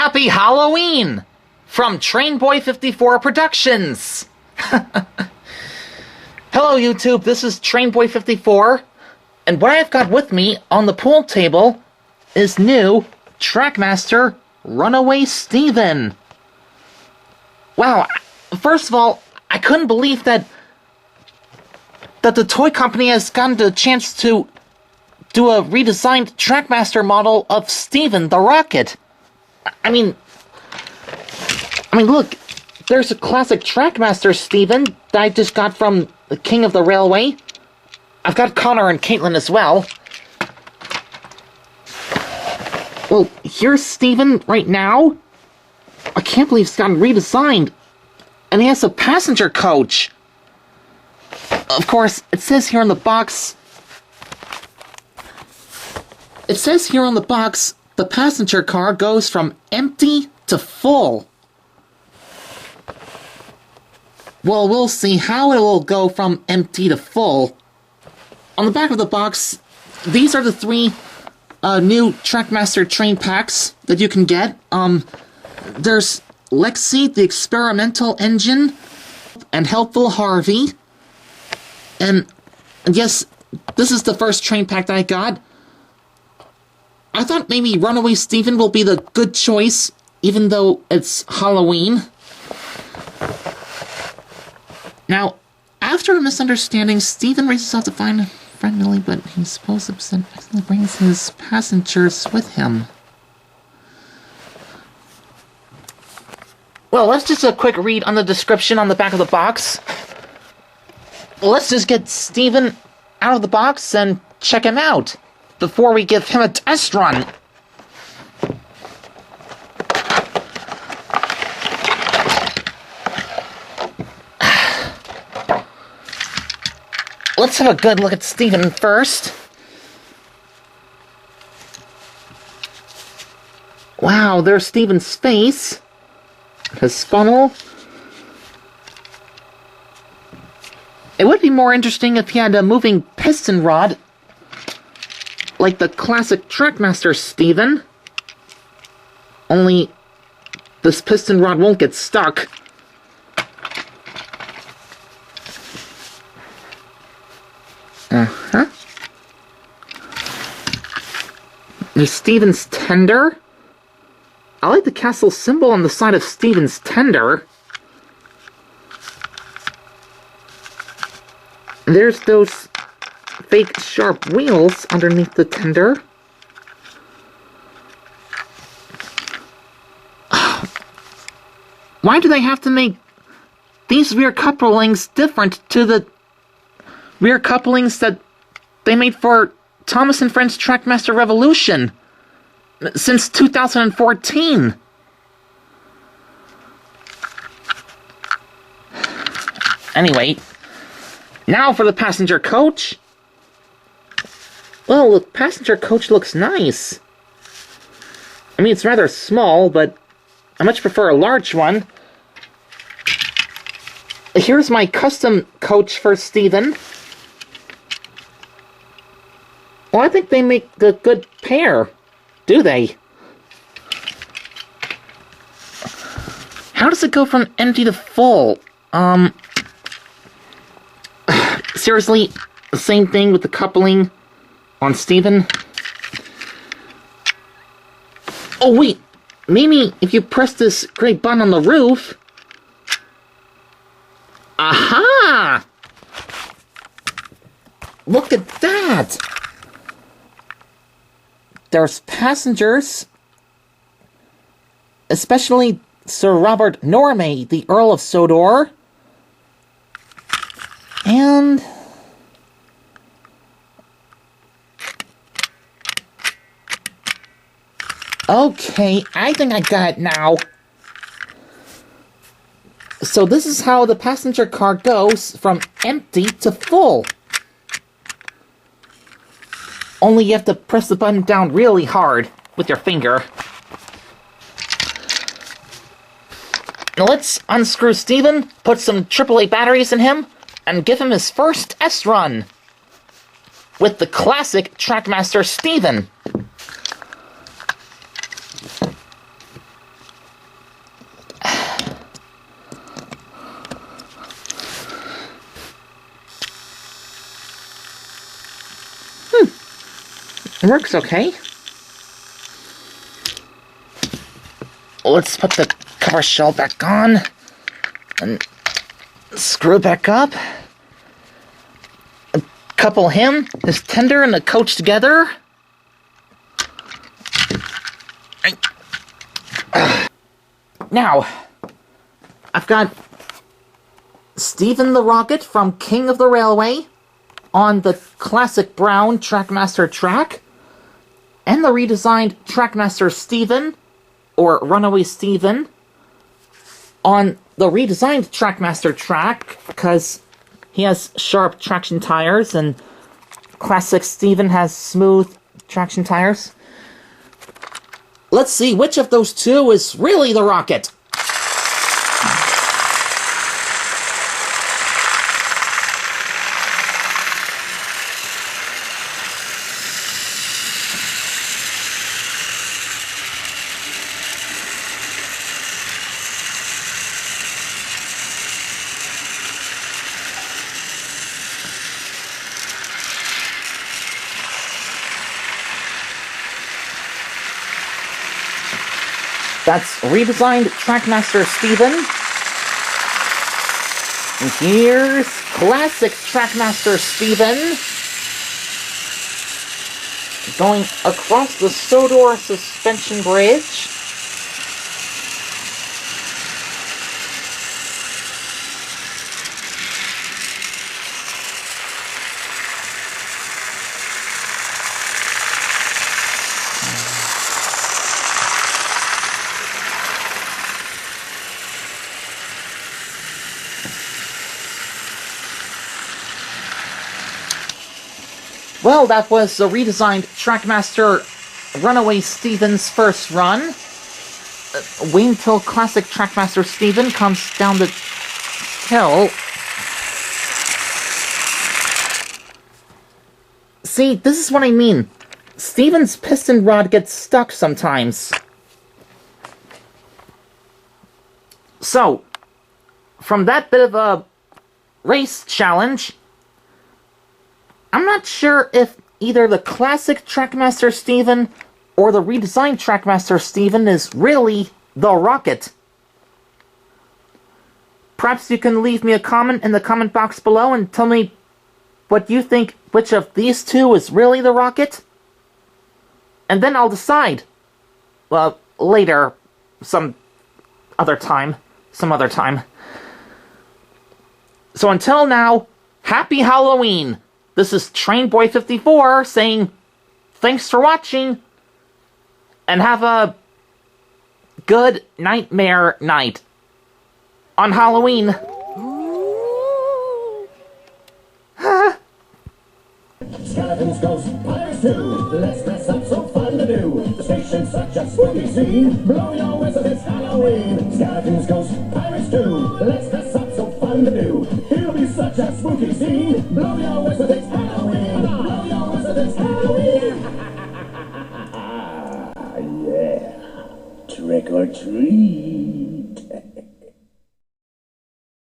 Happy Halloween! From Trainboy54 Productions! Hello YouTube, this is Trainboy54, and what I've got with me on the pool table is new Trackmaster Runaway Stephen. Wow, first of all, I couldn't believe that the toy company has gotten the chance to do a redesigned Trackmaster model of Stephen the Rocket. I mean, look, there's a classic Trackmaster Stephen that I just got from the King of the Railway. I've got Connor and Caitlin as well. Well, here's Stephen right now. I can't believe it's gotten redesigned. And he has a passenger coach. Of course, it says here on the box... the passenger car goes from empty to full. Well, we'll see how it will go from empty to full. On the back of the box, these are the three new Trackmaster train packs that you can get. There's Lexi, the experimental engine, and Helpful Harvey. And yes, this is the first train pack that I got. I thought maybe Runaway Stephen will be the good choice, even though it's Halloween. Now, after a misunderstanding, Stephen races off to find a friend Millie, but he's supposed to accidentally brings his passengers with him. Well, let's just a quick read on the description on the back of the box. Let's just get Stephen out of the box and check him out before we give him a test run. Let's have a good look at Stephen first. Wow, there's Stephen's face. His funnel. It would be more interesting if he had a moving piston rod, like the classic Trackmaster Stephen. Only this piston rod won't get stuck. There's Stephen's tender. I like the castle symbol on the side of Stephen's tender. There's those fake sharp wheels underneath the tender. Why do they have to make these rear couplings different to the rear couplings that they made for Thomas and Friends Trackmaster Revolution since 2014? Anyway, now for the passenger coach. Well, the passenger coach looks nice. I mean, it's rather small, but I much prefer a large one. Here's my custom coach for Stephen. Well, I think they make a good pair. Do they? How does it go from empty to full? Seriously, the same thing with the coupling on Stephen. Oh wait, maybe if you press this gray button on the roof. Aha! Look at that! There's passengers, especially Sir Robert Normay, the Earl of Sodor, and okay, I think I got it now. So this is how the passenger car goes from empty to full. Only you have to press the button down really hard with your finger. Now let's unscrew Stephen, put some AAA batteries in him, and give him his first test run with the classic Trackmaster Stephen. works okay. Let's put the cover shell back on and screw it back up. Couple him, his tender, and the coach together. Now, I've got Stephen the Rocket from King of the Railway on the classic brown Trackmaster track, and the redesigned Trackmaster Stephen, or Runaway Stephen, on the redesigned Trackmaster track, because he has sharp traction tires, and classic Stephen has smooth traction tires. Let's see which of those two is really the Rocket. That's redesigned Trackmaster Stephen. And here's classic Trackmaster Stephen going across the Sodor suspension bridge. Well, that was the redesigned Trackmaster Runaway Stephen's first run. Wait until classic Trackmaster Stephen comes down the hill. See, this is what I mean. Stephen's piston rod gets stuck sometimes. So, from that bit of a race challenge, I'm not sure if either the classic Trackmaster Stephen or the redesigned Trackmaster Stephen is really the Rocket. Perhaps you can leave me a comment in the comment box below and tell me what you think, which of these two is really the Rocket. And then I'll decide. Well, later. Some other time. So until now, happy Halloween! This is TrainBoy54 saying thanks for watching, and have a good nightmare night on Halloween. Skeletons, ghosts, pirates too. Let's dress up, so fun to do. The station's such a spooky scene. Blow your whistle, it's Halloween. Skeletons, ghosts, pirates too. Let's dress up, so fun to do. It'll be such a spooky scene. Blow your whistle, it's Halloween. Blow your whistle, it's Halloween. Yeah. Trick or treat.